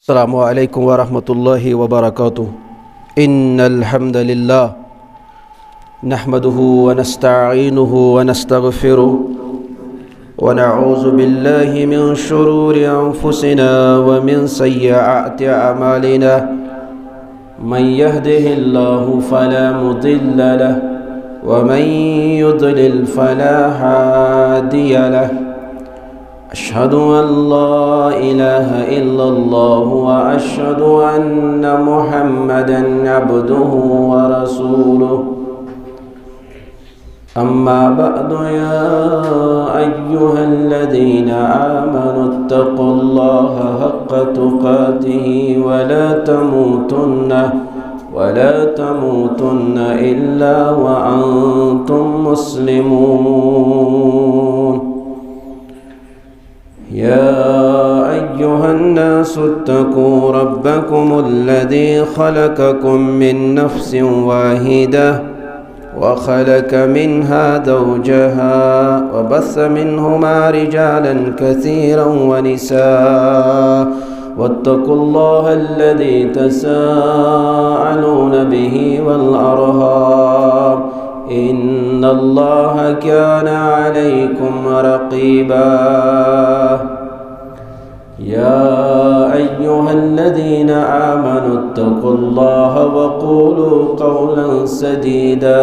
अस्सलामु अलैकुम वरहमतुल्लाहि वबरकातुहू। इन्नल हम्दलिल्लाह नहमदुहु व नस्तईनुहु व नस्तगफिरुहु व नऊज़ु बिल्लाहि मिन शुरूरि अनफुसिना व मिन सय्यिआति अमालिना। मन यहदिहिल्लाहु फला मुदिल्ल लहु व मन युद्लिल फला हादिय लहु। अशहदु अल्ला इलाहा इल्लल्लाह व अशहदु अन्ना मुहम्मदन अब्दुहु व रसूलुहु। अम्मा बअदु या अय्युहल्लज़ीना आमनुत्तक़ुल्लाहा हक़्क़ तुक़ातिही व ला तमूतुन्न इल्ला व अंतुम मुस्लिमून। या अय्युहन्नासु इत्तक़ू रब्बकुमुल्लज़ी ख़लक़कुम मिन नफ़्सिन वाहिदह व ख़लक़ मिन्हा ज़ौजहा व बस्स मिन्हुमा रिजालन कसीरन व निसाअ वत्तक़ुल्लाहा अल्लज़ी तसाअलून बिही वल अर्हाम इन्नल्लाहा कान अलैकुम रक़ीबा। या अय्युहल्लज़ीना आमनुत्तक़ुल्लाहा व क़ूलू क़ौलन सदीदा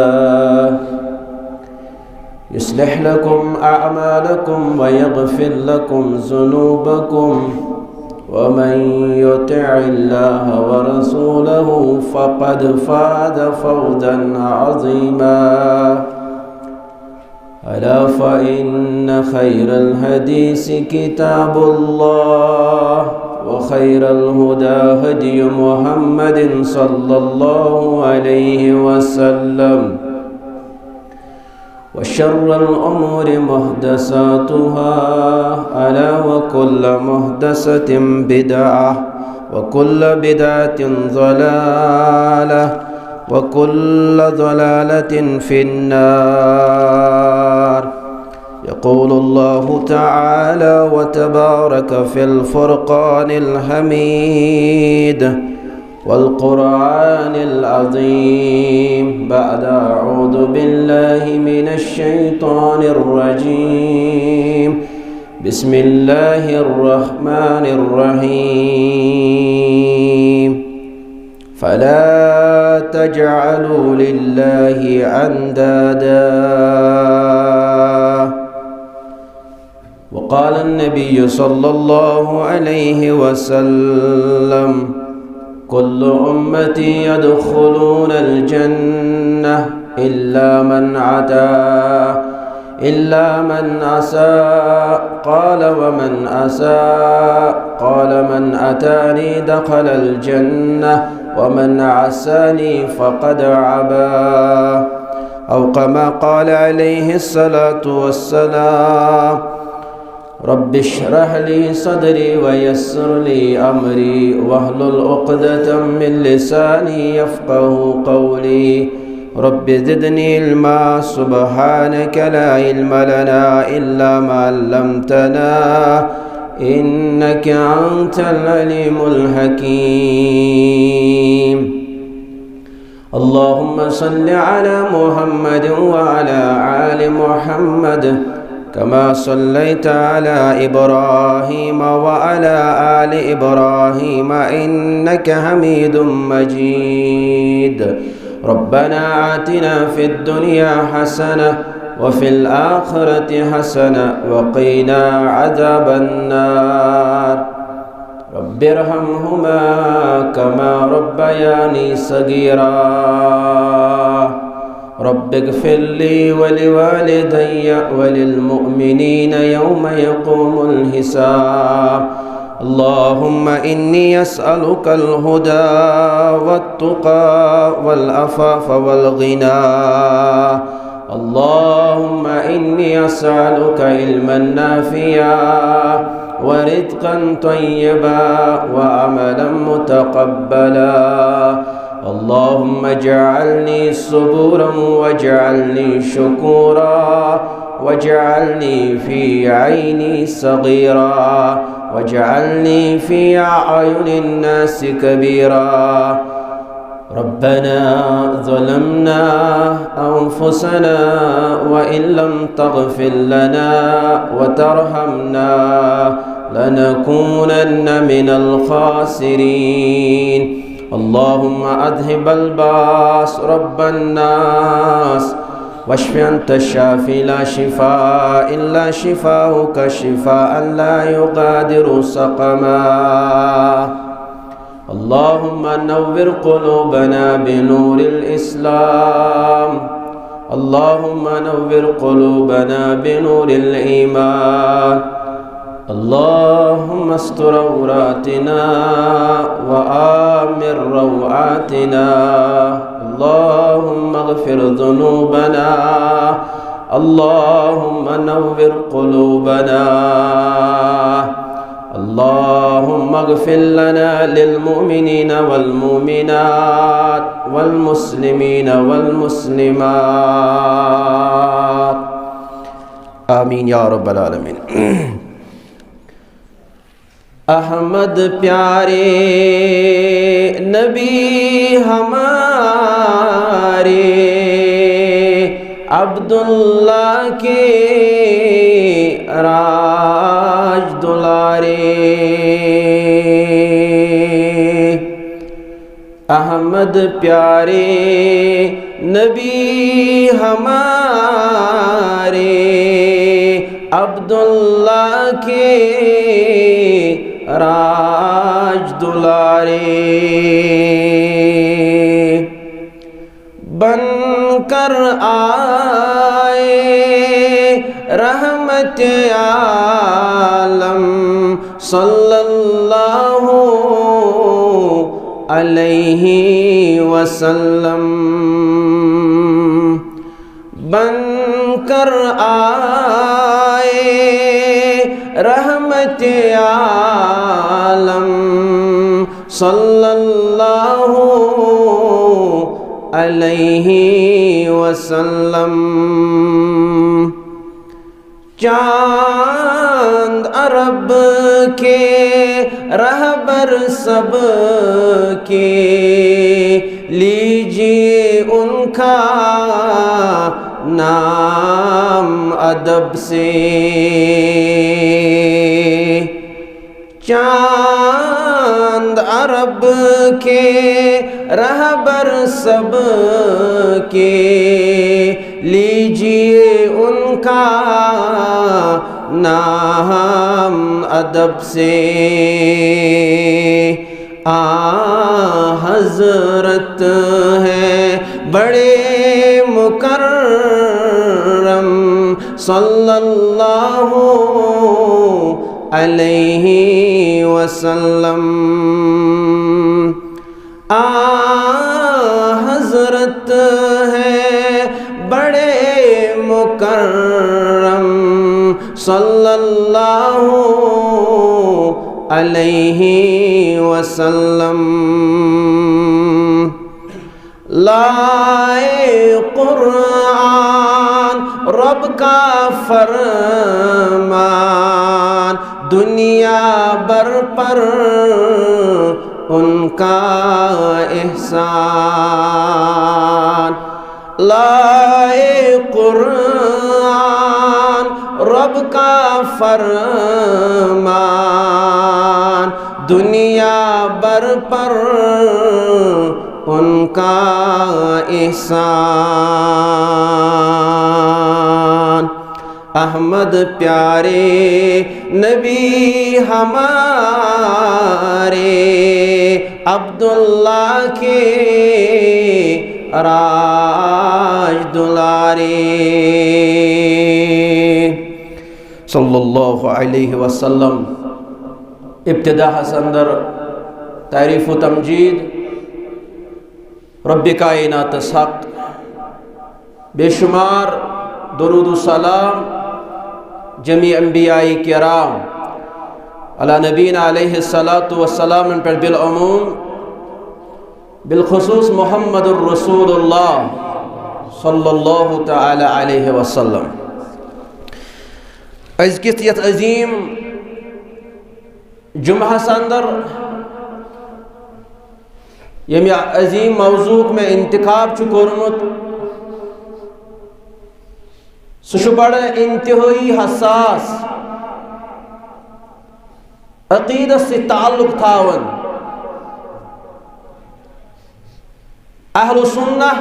युस्लिह लकुम अअमालकुम व यग़फ़िर लकुम ज़ुनूबकुम व मन युतिइल्लाहा व रसूलहु फ़क़द फ़ाज़ फ़ौज़न अज़ीमा। अला फ़इन्न खैरल हदीसि किताबुल्लाह व खैरल हुदा हदी मुहम्मदिन सल्लल्लाहु अलैहि वसल्लम व शर्रल उमूरि मुहदसातुहा अला व कुल्लु मुहदसतिन बिदअह व कुल्लु बिदअतिन ज़लालह व कुल्लु ज़लालतिन फिन्नार। यक़ूलुल्लाहु तआला व तबारक फ़िल फ़ुरक़ानिल हमीद वल क़ुरआनिल अज़ीम। बअद अऊज़ु बिल्लाहि मिनश शैतानिर रजीम। बिस्मिल्लाहिर रहमानिर रहीम। फला तजअलू लिल्लाहि अंदादा। वक़ाल अन्नबिय्यु सल्लल्लाहु अलैहि वसल्लम कुल्लु उम्मती यदख़ुलूनल जन्नह इल्ला मन असा। क़ाल वमन असा। क़ाल मन अतानी दख़लल जन्नह वमन असानी फ़क़द अबा। औ कमा क़ाल अलैहिस्सलातु वस्सलाम। रब्बि इश्रह ली सदरी व यस्सिर ली अमरी वहलुल उक़दतम मिन लिसानी यफ़क़हू क़ौली। रब्बि ज़िदनी इल्मा सुब्हानक ला इल्म लना इल्ला मा अल्लमतना इन्नक अंतल अलीमुल हकीम। अल्लाहुम्मा सल्लि अला मुहम्मद व अला आलि मुहम्मद कमा सल्लैता अला इब्राहीम व अला आलि इब्राहीम इन्नक हमीदुम मजीद। रब्बना आतिना फ़िद दुनिया हसनह व फ़िल आखिरति हसनह व क़िना अज़ाबन नार। रब्बिरहमहुमा कमा रब्बयानी सगीरा। रब्बिग़फ़िर ली व लिवालिदैय व लिलमुअ्मिनीन यौम यक़ूमुल हिसाब। अल्लाहुम्मा इन्नी अस्अलुकल हुदा वत्तुक़ा वल अफ़ाफ़ वल ग़िना। अल्लाहुम्मा इन्नी अस्अलुका इल्मन नाफ़िया व रिज़्क़न तय्यबा व अमलन मुतक़ब्बला। अल्लाहुम्मा इजअलनी सबूरन वजअलनी शुकूरा वजअलनी फ़ी ऐनी सग़ीरा واجعلني في أعين الناس كبيرا ربنا ظلمنا أنفسنا وإن لم تغفر لنا وترحمنا لنكونن من الخاسرين اللهم أذهب الباس رب الناس واشف أنت الشافي لا شفاء إلا شفاؤك شفاء لا يغادر سقما اللهم نور قلوبنا بنور الإسلام اللهم نور قلوبنا بنور الإيمان اللهم استر عوراتنا وآمن روعاتنا اللهم اغفر ذنوبنا اللهم نور قلوبنا اللهم اغفر لنا للمؤمنين والمؤمنات والمسلمين والمسلمات آمين يا رب العالمين अहमद प्यारे नबी हमारे अब्दुल्ला के राज दुलारे अहमद प्यारे नबी हमारे अब्दुल्ला के राज दुलारे बनकर आए रहमत आलम सल्लल्लाहु अलैहि वसल्लम बनकर आए रहमत आलम सल्लल्लाहु अलैहि वसल्लम चांद अरब के रहबर सब के लीजिए उनका नाम अदब से चांद अरब के रहबर सब के लीजिए उनका नाम अदब से हज़रत है बड़े मुकर्रम सल्लल्लाहु अलैहि वसल्लम हज़रत है बड़े मुकर्रम सल्लल्लाहु अलैहि वसल्लम लाए कुरान रब का फरमान दुनिया भर पर उनका एहसान लाए कुरान रब का फरमान दुनिया भर पर उनका एहसान अहमद प्यारे नबी हमारे अब्दुल्ला के राज दुलारे सल्लल्लाहु अलैहि वसल्लम इब्तिदा हसंदर तारीफ़ व तमजीद रब्बे कायनात हक़ बेशुमार दुरूद व सलाम जमी अंबियाई किराम अला नबीना अलैहि सलातु व सलाम पर बिलअमूम बिलखुसूस मुहम्मदुर रसूलुल्लाह सल्लल्लाहु तआला अलैहि वसल्लम अज़कियत अज़ीम जुम्हस अंदर यम अजीम मौजूक में इंतखाब कोर्मुत सह बड़ इंतहाई हसास अकीदत से ताल्लुक थावन अहलु सुन्नह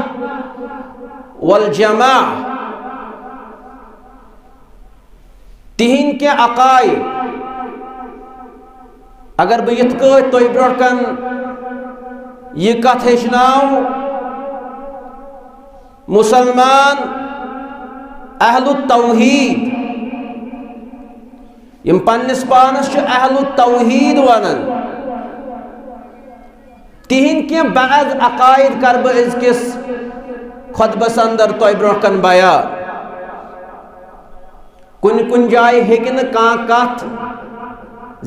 वल जमा तिहिन के अकायद अगर बह यथ तुम ब्रोह कन यह कथ हेचनाव मुसलमान अहलु तौहीद यम पन्निस पानस अहलु तौहीद वनन तिहिन के बाज़ अकायद कर बज़किस खुतबस अंदर तुम ब्रोह कन बयान कुन कुन जाय हेक न कां कथ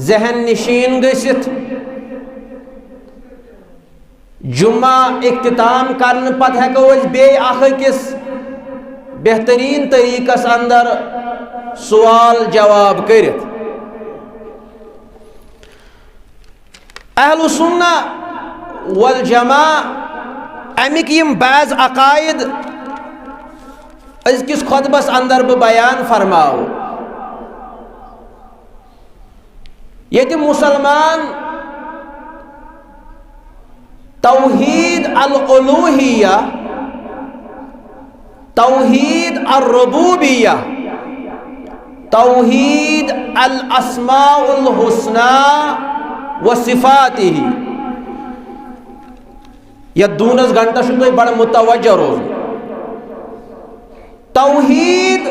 जहन निशीन गसित जुम्मा इख्तिताम करने पत हेको बे अखिस बेहतरीन तरीकस अंदर सवाल जवाब करित। अहलु सुन्ना वल जमा अमिक यम बाज़ अकायद अज़किस खुतबस अंदर बह बयान फरमाओ। ये मुसलमान तौहीद अल उलूहिया, तौहीद अल रुबूबिया, तौहीद अल अस्माउल हुस्ना व सिफातिही या दूनस घंटा तुम बड़ मुतवज्जो रोज। तौहीद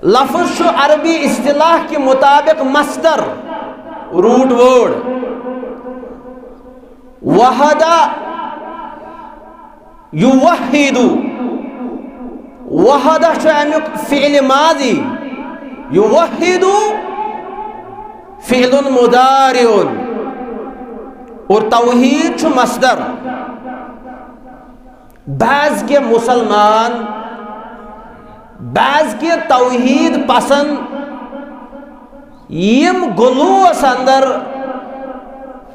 लफ्ज़ अरबी इस्तिलाह के मुताबिक मस्दर रूट वर्ड वहदा युवहिदु, वहदा अमुक फ़िअल माज़ी, युवहिदु फ़िअलुन मुदारिउन और तौहीद मस्दर। बाज़ के मुसलमान बाज़ के तौहीद पसंद यम गुलूस अंदर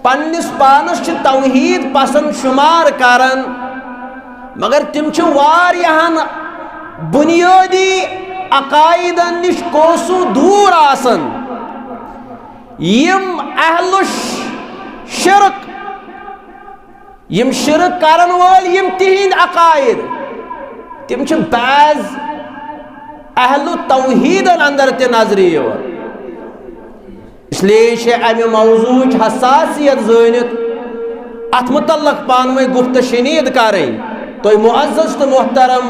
पन्निस पानस तौहीद पसंद शुमार करन, मगर तिम वारियाहन बुनियादी अकायदन निश कोसु दूर आसन। यम अहलु शिरक, यम शिरक करन वाल यम तिहिंद अकायद तिम बाज़ अहलु तौहीदन अंदर ते नजरी यवान। इसलिए अमे मौजूच हसासियत जानित अथ मुतल्लक पानवे गुफ्त शनीद करें तो मुअज़्ज़ज़ तो मोहतरम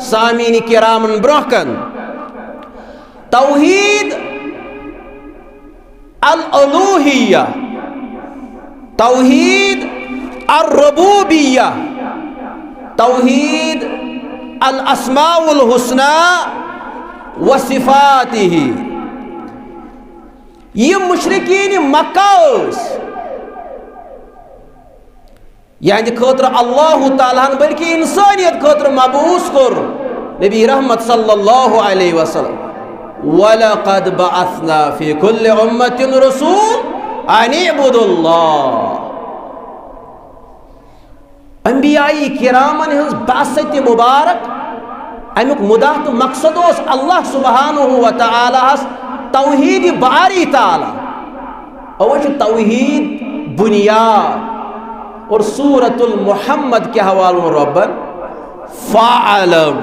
सामीन किरामन ब्रोह कन। तौहीद अल उलूहिया, तौहीद अल रुबूबिया, तौहीद अल अस्माउल हुस्ना व सिफातिही ये मुशरिकीन मक्का यानी खतर अल्लाह ताला बल्कि इंसानियत खतर मबूस कर नबी रहमत सल्लल्लाहु अलैहि वसल्लम वलक़द बअसना फी कुल्लि उम्मतिन रसूल अन इब्दुल्लाह। अंबियाई किरामन हंस बासत मुबारक अमुक मुदा तो मकसद अल्लाह सुब्हानहु व तआला तौहीद बारी ताला अवश तौहीद बुनियाद। और सूरतुल मुहम्मद के हवालों रब्बन फ़अलम,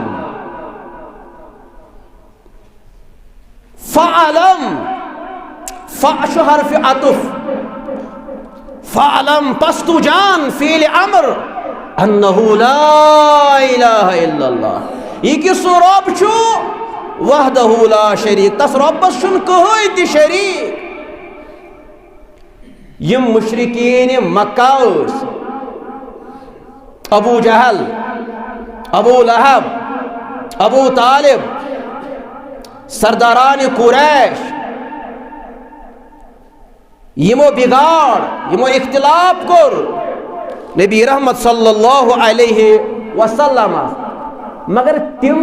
फ़अलम फ़अ हर्फ अतुफ, फ़अलम पस तू जान फ़ील अम्र अन्नहु ला इलाहा इल्लल्लाह ये कि सो रब छु वहदहु ला शरीक तस रब्बस छुन कहीं ति शरीक। यम मुशरिकीन मक्का अबू जहल, अबू लहब, अबू तालिब, सरदारान कुरैश यमो बिगाड़ यमो इख्तिलाफ कर नबी रहमत सल्लल्लाहु अलैहि वसल्लम, मगर तिम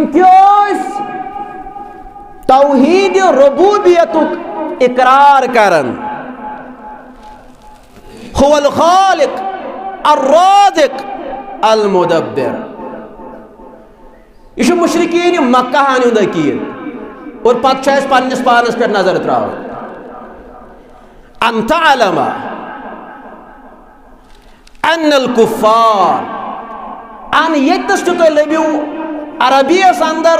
तौहीद रुबूबियतुक इकरार करन हुवल खालिक अर्राज़िक अल मुदब्बिर। यह मुशरिकीन मक्का हुंद अकीद और पत्त पन्निस पानस पे नजर त्रावन। अन तअलम अन्नल कुफ्फार अन यतस तुम लबियो अरबियस अंदर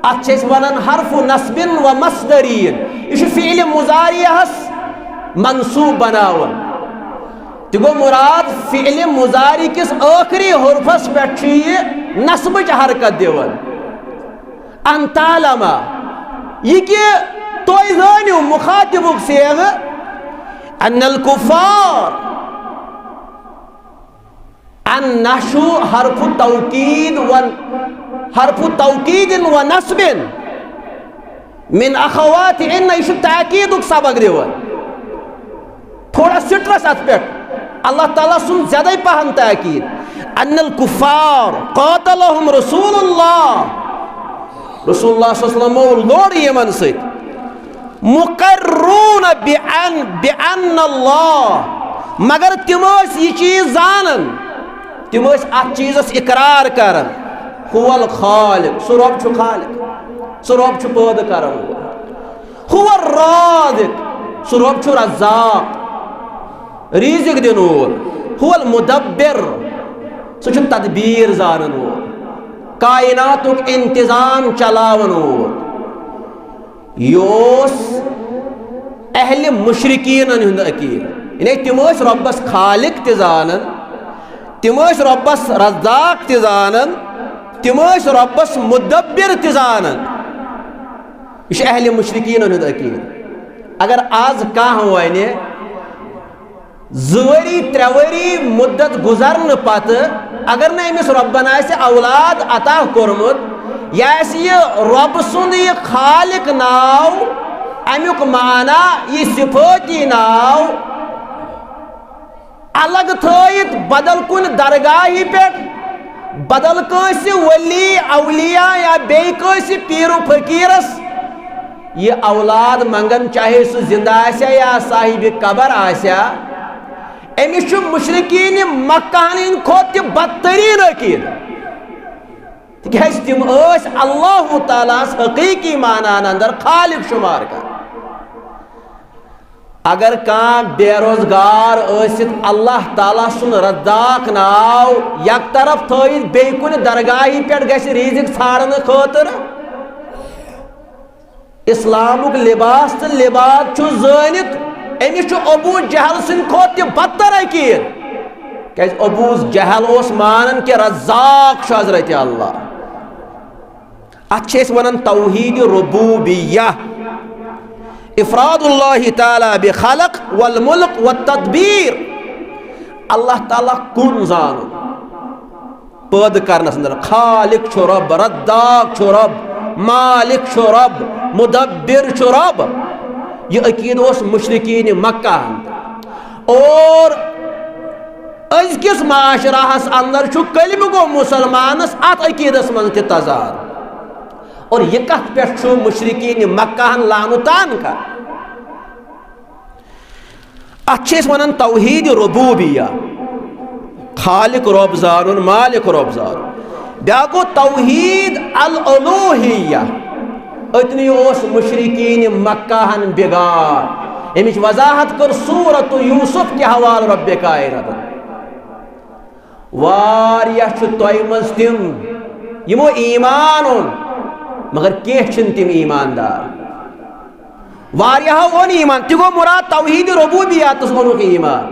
अत वनान हर्फु नस्बिन व मस्दरीन। यह फ़िइल मुज़ारिअस मंसूब बनावन। तो मुराद फ़िइल मुज़ारि किस आखिरी हुर्फस पे नस्बच हरकत दिवन। अन तअलम यह कि तुम जानियो मुखातिबुक सेग अन्नल कुफ्फार अन नशु हर्फु तौकीद व नस्बिन मिन अखवात इन। यह ताकीदुक सबक दिवन। थोड़ा सिट्रस अत पे अल्लाह ताला सुन ज्यादा पहन ताकीद। अन्नल कुफ्फार क़ातलहुम रसूलुल्लाह सल्लल्लाहु अलैहि वसल्लम लोड यमन सत मुक़र्रून बिअन्नल्लाह मगर तिम यह चीज जानन तिम अत चीज़स इकरार करन हुवल खालिक सो रब छु खालिक सो रब छु पैदा करन हुवर राज़िक सो रब छु रज़्ज़ाक़ रिज़्क़ दिन वोल हुवल मुदब्बिर सो छु तदबीर जानन वोल कायनातुक इंतज़ाम चलावन वोल। योस अहले मुशरिकीन हुंद अकीद यानी तिम रब्बस खालिक ते जानन तिम रब्बस रज़्ज़ाक़ ते जानन तिम रब्बस मुदब्बिर ते जानन। यह अहले मुशरिकीन हुंद अकीद। अगर आज कह वन 2 वरी 3 वरी मुद्दत गुजरन पत अगर न अमिस रब्बन औलाद अता कोरमुत यह रब सुंद यह खालिक नाव अमुक माना यह सिफाती नाव अलग थयित बदल कुन दरगाही पे बदल कंस वली अवलिया या बे कंस पीर फकीरस यह औलाद मंगन चाहे सह जिंदा आस्या या साहिब कबर आस्या अमिस मुशरिकीन मक्का हन खोत बदतरीन अकीद। तिकज तिम अल्लाह तालास हकीकी मानान अंदर खालिक शुमार कर। अगर कह बेरोजगार अल्लाह ताला सुन रज़्ज़ाक़ नाव यक तरफ थयित बे कुन दरगाही पे गि रिज़्क़ छाड़न खतर इस्लामुक लिबास तो लिबास छु जानित अमिस अबू जहल सिंद खोत बदतर अकीद। क्या अबू जहल मानन कि रज़्ज़ाक़ हज़रत अल्लाह। अत वन तौहीद रुबूबिय्या इफ़रादुल्लाहि ताला बिखलक़ वल मुल्क व तदबीर। अल्लाह ताला कुन जान पैदा करनस अंदर खालिक छु रब रज़्ज़ाक़ छु रब मालिक छु रब मुदब्बिर छु रब। यह अकीद मुशरिकीन मक्का और अज़किस माशराहस अंदर छु कलिम गो मुसलमानस अत अकीदस मन तजाद और यह कत पे मुशरिकीन मक्का लानुतान का। अत वन तौहीद रुबूबिय्या खालिक रब जानन मालिक रब जानन। ब्या गो तौहीद अल उलूहिय्या अतनी मुशरिकीन मक्का बिगाड़। अमिच वजाहत कर सूरत यूसुफ के हवाल रब्बे कायनात वारियाह छु तोय मज तिम यमो ईमान ओन मगर कह तिम ईमानदार वारियाह ओन ईमान ति गो मुराद तौहीद रुबूबिय्यात ओनुक ईमान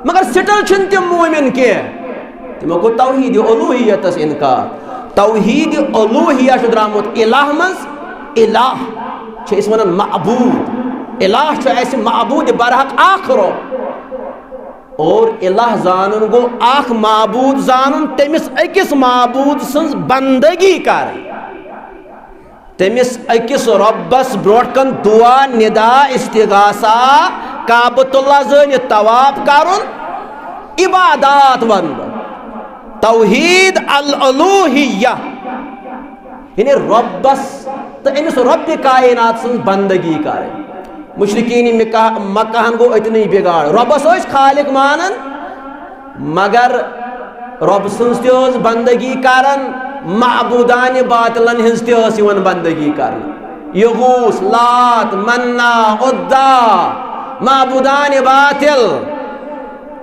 मगर सिटल छिन तिम मोमिन के तिमो को तौहीद उलूहियत इनकार। तौहीद उलूहिय्या छु द्रामुत इलाह मज इलाह छ इस वनन माबूद इलाह छ ऐसे माबूद बरहक आखरो और इलाह जानन गो आख माबूद जानन तमिस अकिस माबूद सन्स बंदगी कर तमिस अकिस रब्बस ब्रोटकन दुआ निदा इस्तिगासा काबतुल्लाह जान तवाफ करुन इबादत वन तौहीद अल उलूहिय्या यानी रब्बस तो अमिस रब्बे कायनात सन्स बंदगी कर। मुशरिकीन मक्काहन गो अतनी बिगाड़ रबस खालिक मानन मगर रब सन्स ते बंदगी करन माबूदान बातिलन हिंस ते बंदगी करन यगूस लात मन्ना उद्दा माबूदान बातिल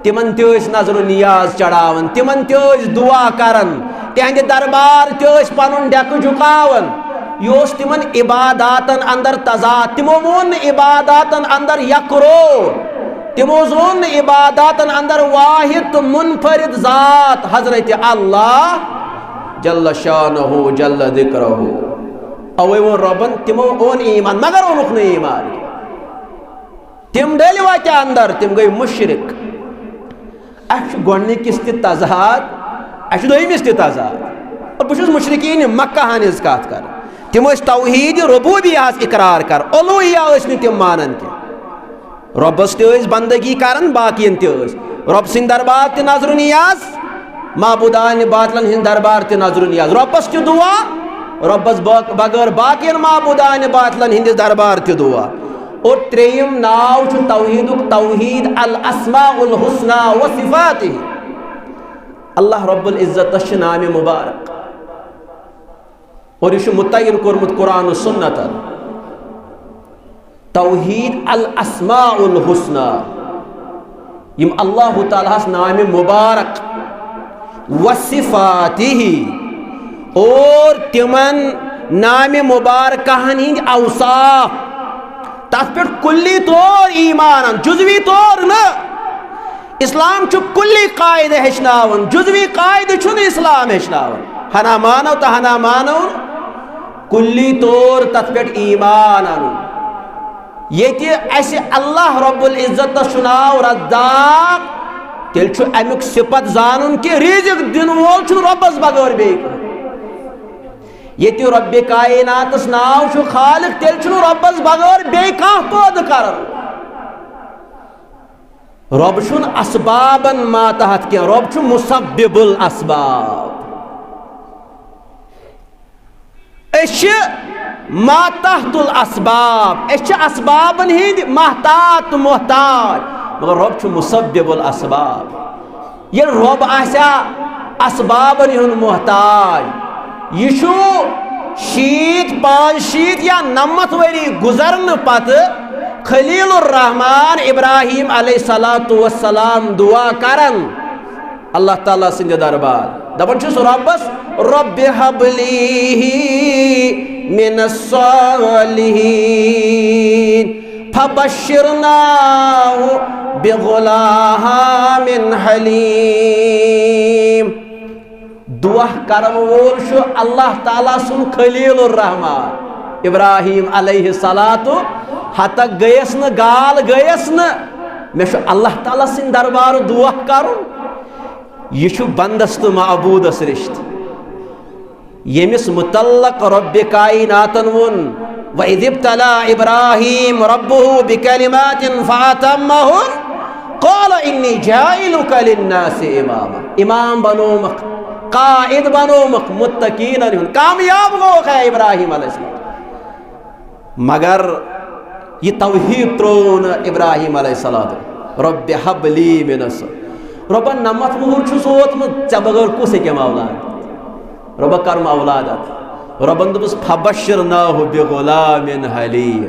तिमन ते नजर नियाज चढ़ावन तिमन ते दुआ करन तिहंद दरबार ते पनुन डेक झुकावन यह तिमन इबादातन अंदर तजाद तिमो वोन इबादातन अंदर यकरो तिमो जोन इबादातन अंदर वाहिद मुनफरिद जात हजरत अल्लाह जल्ल शानहु जल्ल जिक्रहु अवे वो रबन तिमो ओन ईमान मगर ओनुक न ईमान तिम डल वाते अंदर तिम गई मुशरिक अश गोडनिकिस ति तजाद अश दोयमिस ति तजाद और बहुत मुशरिकीन मक्का हनिज कत कर तिम तौहीद रबूबियत इकरार कर उलूहिया तिम मानन के रबस ते बंदगी करन बाकियन ते रब सिंद दरबार ते नजर नियाज माबूदान बातलन हिंद दरबार ते नजर नियाज रबस ते दुआ रबस बगैर बाकियन माबूदान बातलन हिंद दरबार ते दुआ और त्रेयम नाव तौहीद अल अस्माउल हुस्ना व सिफातिही अल्लाह रब्बुल इज्जत नाम मुबारक और यह मुतयन कोरमुत कुरान और सुन्नत तौहीद अल अस्माउल हुस्ना यम अल्लाह ताला नाम मुबारक व सिफातिही और तिमन नाम मुबारक हिंद औसाफ तथ पे कुल्ली तौर ईमान जुजवी तौर न इस्लाम कुल्ली कायदे हेचनावन जुजवी कायदे इस्लाम हेचनावन हना मानव तो हना मानव कुल्ली तौर तथ पे ईमान अनु ये अल्लाह रब्बुल इज्जत नाव रज़्ज़ाक़ तेल अमुक सिफत जानन कि रिज़्क़ दिन वोल रब्बस बगैर बे ये रब्बे कायनातस नाव खालिक तेल रब्बस बगैर बे पैदा कर रब असबाबन मातहत क्या रब मुसब्बिबुल असबाब मातहतुल असबाब असबाबन हिंद महतात मोहताज मगर रब मुसब्बिबुल असबाब ये रब आसा असबाबन हुन मोहताज यह शीत 5 या 90 वरी गुजरन पत खलीलुर रहमान इब्राहिम अलैहिस्सलातु वस्सलाम दुआ करन अल्लाह ताला सिंद दरबार दपन रब्बस रब्बि हबली मिनस सालिहीन फबश्शिरनाहु बिगुलामिन हलीम दुआ करन वोल अल्लाह ताला सुन खलीलुर रहमान इब्राहिम अलैहिस्सलातु हतक गयस न गाल गयस न मे अल्लाह ताला सिंद दरबार दुआ कर यह बंदस तो मबूदस रिश्त यमिस मुतल्लक रब्बे कायनातन वोन वइज़ इब्तला इब्राहीम रब्बुहु बिकलिमातिन फअतम्महुन क़ाल इन्नी जाइलुका लिन्नासि इमामा इमाम बनोमक कायद बनोमक मुत्तकीन कामयाब गो है इब्राहिम अलैहिस्सलाम मगर ये तौहीद त्रोन इब्राहिम अलैहिस्सलाम रब्बि हबली मिनस रब्बन नमत मुहर सोतम ऐ बगैर कुस हेम औलाद रब कर्म औलादत रबन दोपस फबश्शिरनाहु बिगुलामिन हलीम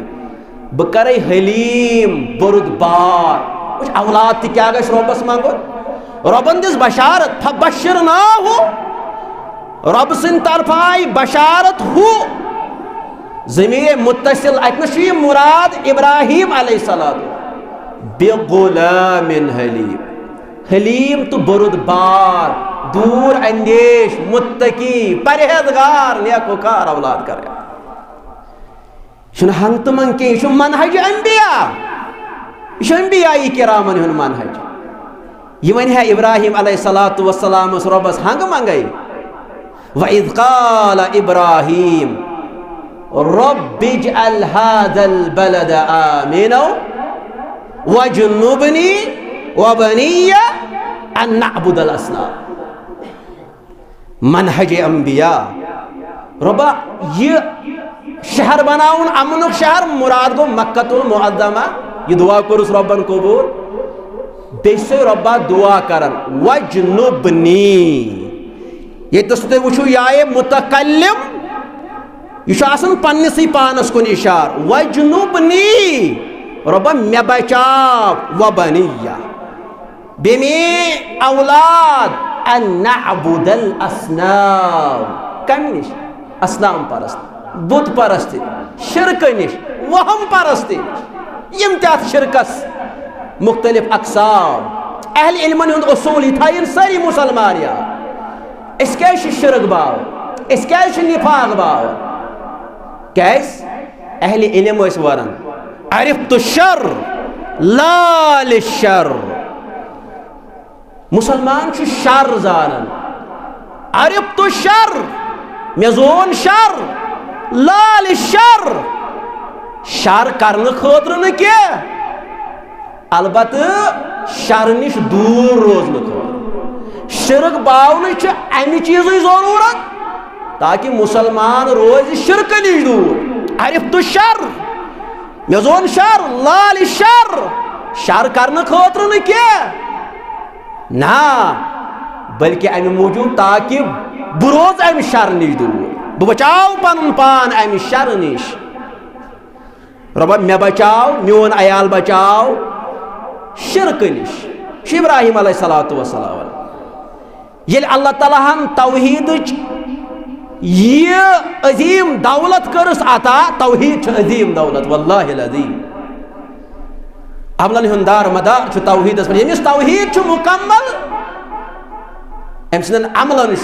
बह करे हलीम बुरुदबार औलाद क्या गश रबस मंगो रबन दिस बशारत फबश्शिरनाहु रब सिंद तरफ आई बशारत हु ज़मीर मुत्तसिल अतन मुराद इब्राहिम अलैहिस्सलाम बिगुलामिन हलीम हलीम तो बुरुदबार दूर अंदेश मुत्तकी परहेजगार नेकोकार औलाद कर हंग तो मंग के मनहज अंबिया अंबिया किरामन हुन मनहज यह वन है इब्राहिम अलैहिस्सलातु वस्सलाम रबस हंग मंगई वइज़ क़ाल इब्राहिम रब्बिजअल हाज़ल बलद आमिना वज्नुबनी वबनिया अन नअबुदल असनाम मनहज अंबिया रबा ये शहर बनाउन अमनुक शहर मुराद गो मक्कतुल मुअज्जमा ये दुआ करुस रब्बन कबूल बेसे रब्बा दुआ करन वजनुबनी ये तुस्ते वुचु याए मुतकल्लिम यह आसन पन्नसी पानस कुन इशार वजनुबनी रब्बा मे बचाव व बनिया बेमे औलाद अन नअबुदल असनाम कम निश असनाम परस्त बुत परस्त शिरक निश वहम परस्त यम तथ शिरकस मुख्तलिफ अकसाम अहल इल्मन हुंद उसूल यह सारी मुसलमान यार इस क्या शिरक बाव इस क्या निफाक बाव क्या अहल इल्म वरन अरिफ्तु शर ला लिश्शर मुसलमान शर जानन अरिफ्तु शर मे जोन शर ला लिश्शर शर करने खतर न अलबत शर निश दूर रोजन शिरक बावन अमि चीज जरूरत ताकि मुसलमान रोज शिरक निश दूर अरिफ्तु शर मे जोन शर लाल शर शर करने खतर ना बल्कि अमि मूजूब ताकि बह रोज अमि शर निश दूर बह बचाव पन पान अमि शर निश रब्बा मे बचाव मोन अयाल बचाव शिरक निश इब्राहिम अलैहिस्सलातु वस्सलाम ये अल्लाह ताला तौहीद ये अजीम दौलत करस अता तौहीद अजीम दौलत वल्लाहि अज़ीम अमलन हुंदार मदार तौहीद यमिस तौहीद मुकम्मल अम सदन अमलन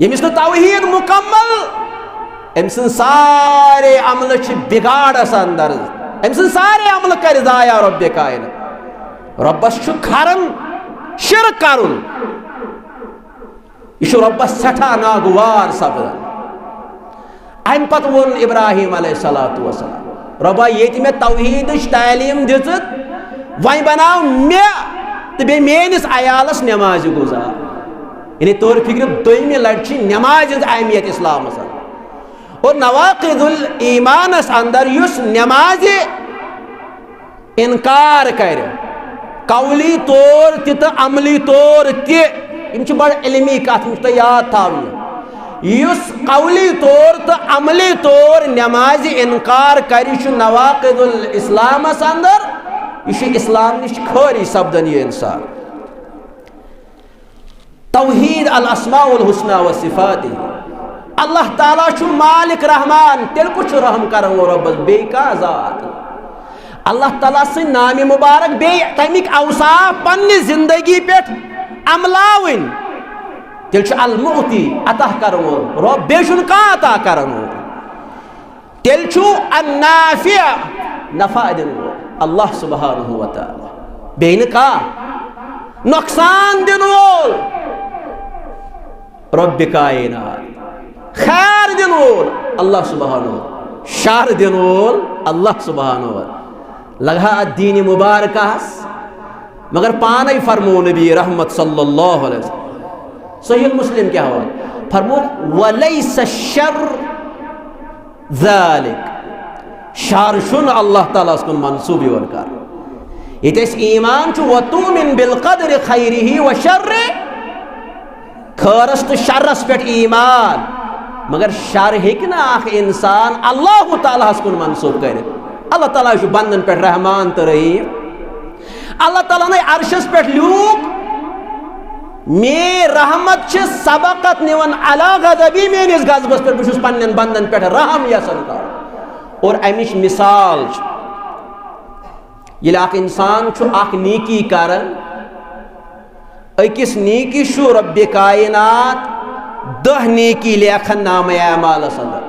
यमिस तौहीद मुकम्मल अम सन सारे अमल बिगाड़स अंदर अम सन सारे अमल कर जाया रब्बे कायन रब्बस खरन शिरक करुन यह रब्बस सठा नागवार सपदन अम पत वोन इब्राहिम अलैहिस्सलातु वस्सलाम रब्बा ये मे तौहीद तालीम दित वन बनाव मे तो बे मेनिस अयालस नमाज गुजार यानी तौर फिक्र दोयमि लटि नमाज अहमियत इस्लाम और नवाकिदुल ईमानस अंदर युस नमाज इनकार कर कौली तौर तो अमली तौर तम बड़ इलमी कत याद थी युस कौली तौर तो अमली तौर नमाज इनकार कर नवाकिदुल इस्लामस अंदर यह इस्लाम निश खारी सपदन यह इंसान तौहीद अल अस्माउल हुस्ना व सिफात अल्लाह ताला छु मालिक रहमान तेल कुछ रहम कर रब्बस बे का जात अल्लाह ताला से नाम मुबारक बे तमिक औसाफ पन्नी जिंदगी पे अमलावन तेल छु अल मुअती अता कर रब बे छु का अता कर तेल छु अन नाफि नफा दिन अल्लाह सुब्हानहु व तआला बेन का नुकसान दिन वोल रब्ब कायनात खैर दिन वोल अल्लाह सुब्हानहु शार दिन वोल अल्लाह सुब्हानहु लगा दीन मुबारकस मगर पान फरमो नबी रहमत सल्लल्लाहु अलैहि वसल्लम सहीह मुस्लिम क्या हुआ फरमो वलैस शर ज़ालिक शार शुन अल्लाह ताला उसको मंसूब योन कर ये ईमान छु वतुमिन बिल क़द्र खैरिही व शर्रि खरस तो शर्रस पे ईमान मगर शर हेक ना इंसान अल्लाह ताला कुन मंसूब कर अल्लाह ताला बंदन पे रहमान तो रहीम अल्लाह ताला ने अर्शस पे लूक मे रहमत सबकत निवन अला गज़बी मेनिस गज़बस पे बुशुस पन्नन बंदन पे रहम यसन कर और अमिश मिसाल ये इंसान नीकी करन अकिस नीकी शु रब्बे कायनात 10 नीकी लेखन नाम अमाल अंदर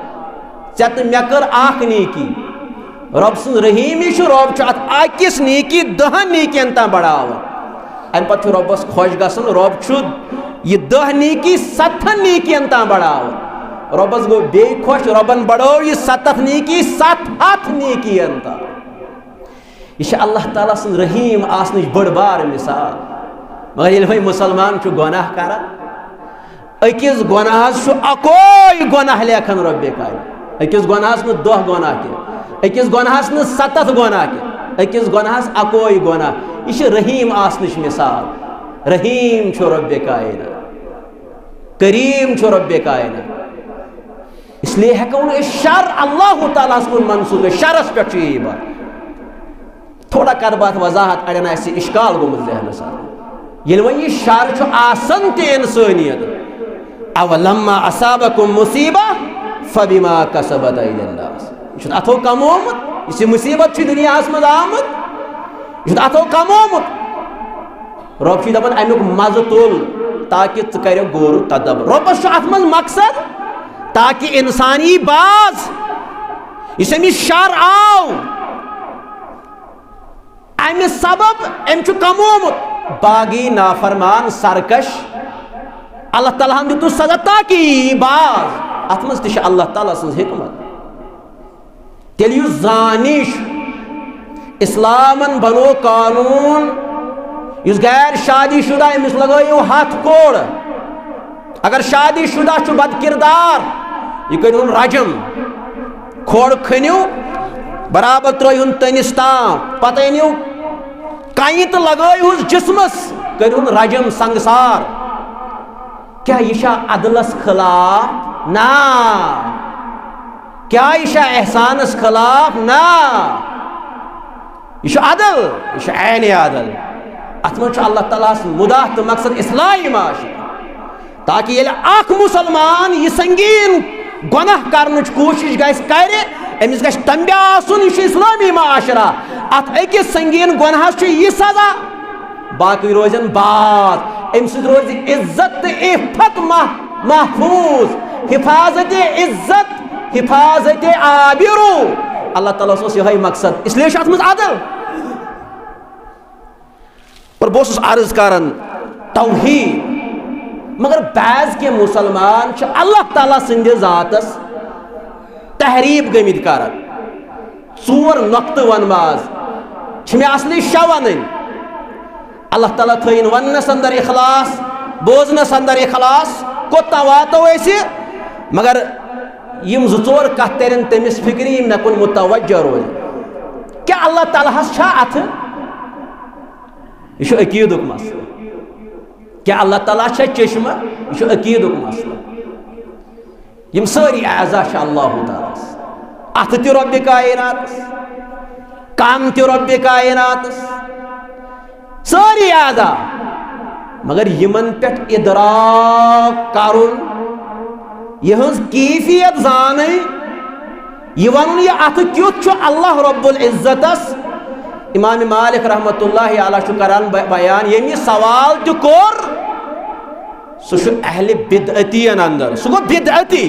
चत मे कर नीकी रब सुन रहीमी रब अकिस नीकी 10 नीकियन तम बढ़ाव अम पे रब्बस खुश गसन रब यह 10 नीकी 7 नीकियन तम बढ़ाव रब्बस गो बे खुश रबन बढ़ो यह 7 नीकी 7 नीकियन तम यह अल्लाह ताला सुन रहीम आसनिश बड़ बार मिसाल मगर ये भाई मुसलमान गुनाह कर अकिस गुनाह अकोई गुनाह लेखन रब्बे कायनात अकिस गुनाहस न 10 गुनाह के, अकिस गुनाहस न 7 गुनाह के, अकिस गुनाहस अकोई गुनाह। यह रहीम आसनिश मिसाल। रहीम छो रब्बे कायना, करीम छो रब्बे कायना। इसलिए हेको शर अल्लाह ताला कुन मंसूब शरस पे यह बात। थोड़ा कर बात वजाहत अड़न इश्काल गोमुत जहनस ये वन यह शर आसन ते इंसानियत। अवलम्मा असाबकुम मुसीबा फबिमा कसबत अयदीनास। यह अथो कमोमुत, इस मुसीबत दुनिया मज आमुत, यह अथो कमोमुत। रब दपान अमुक मज तुल ताकि कर गौर तदब्बर। रबस अत मज मकसद ताकि इंसानी बाज इस अमिस शर आव अमि सबब अम कमोमुत बागी नाफरमान सरकश अल्लाह ताला दितु सजा ताकि बाज अत मज तह अल्लाह ताला सज हिकमत। तेल जानिश इस्लामन बनो कानून इस गैर शादी शुदा अमिस लगो हथ कोड़। अगर शादी शुदा बद किरदार यह कर रजम, खोड़ खनिव बराबर त्रुन तनिस ताम, पत अनिव कई तो लगो जिस्मस कर रजम संगसार। क्या यह अदलस खिलाफ? ना। क्या यह एहसानस खिलाफ? ना। यह अदल, यह ऐन अदल। अत मज अल्लाह ताला मुदा तो मकसद इस्लाही माशरा ताकि ये अख मुसलमान यह संगीन गुनाह करने कोशिश कर अमिस गश तंबे आसुन यह इस्लामी माशरा। अत अकिस संगीन गुनाहस यह सजा, बाकी रोजन बात अम सद रोज इज्जत तो इफ्फत महफूज, हिफाजत इज्जत, हिफाजत आबिरू। अल्लाह ताला यही मकसद, इसलिए अत मज अदल। और बस अर्ज करन तौहीद। मगर बैज के मुसलमान अल्लाह ताला सिंद जातस तहरीफ गमित कर। 4 नुक्त वन माज मे असली शे वन। अल्लाह ताला थन वनस अंदर इखलास, बोजनस अंदर इखलास, कोता वातो मगर यम 2-4 कथ तरन तमिस फिक्री मे कुन मुतवज्जह रोज। क्या अल्लाह ताला अथ यह अकीदुक मसला? क्या अल्लाह ताला चश्मा? यह अकीदुक मसला। यम सारी आज़ा अल्लाह ताला, अथ त रब्बे कायनात, कान त रब्बे कायनात, सारी आज़ा। मगर यमन पे इदराक करुन, यहज कैफियत जान, यह वन यह अथ क्युत अल्लाह रब्बुल इज्जतस। इमाम मालिक रहमतुल्लाहि अलैह करान बयान ये सवाल तो कोर सह अहले बिदअतियन अंदर, सह गो बिदअती।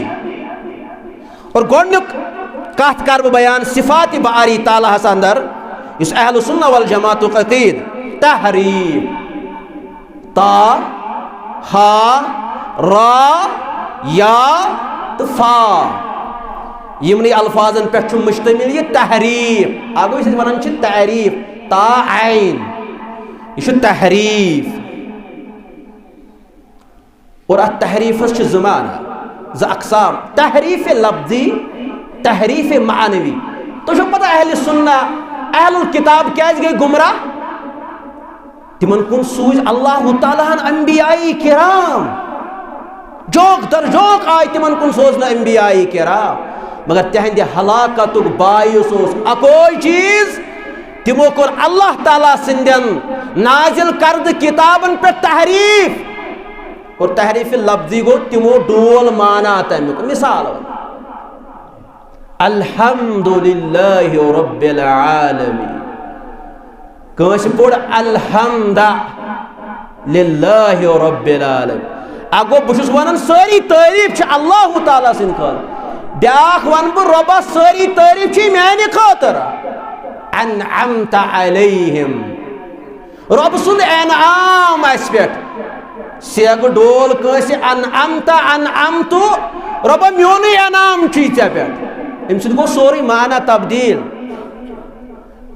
और गोडनुक कथ कर बयान सिफात बारी ताला अंदर इस अहल सुन्नह वल जमात अकीद तहरीफ, ता हा रा या फा यमन अल्फाजन पे मुश्तमिल यह तहरीफ। आगो वन तारीफ, ता आइन, यह तहरीफ। और अ तहरीफस ज़माना ज़ अक़साम, तहरीफ लफ्ज़ी, तहरीफ मानवी। तो पता अहल सुन्ना अहलुल किताब क्या गई गुमराह? तिमन कुन सूझ अल्लाह ताला अंबियाई किराम, जोक दर जोक आय तिमन कुन सोजन अंबियाई किराम। मगर तहंद हलाकत बायस अकोई चीज, तिमो कोर अल्लाह ताला सिंदन नाजिल करद किताबन पे तहरीफ। और तहरीफ लफ्जी गो तिमो डोल माना तमिक। मिसाल अल्हम्दुलिल्लाहि रब्बिल आलमीन, कस पोड़ अल्हम्दा लिल्लाहि रब्बिल आलमीन। अगो बुशुस वनन सारी तारीफ अल्लाह ताला सिंद खातिर। ब्याख वन बह रबस सारी तारीफ माने खातर। अनअमत अलैहिम, रब सुंद एनआम अस पे सेग डोल कस अनअमत अनअमतु, रब मोन एनाम चे पे। अम सद गो सोरी माना तब्दील,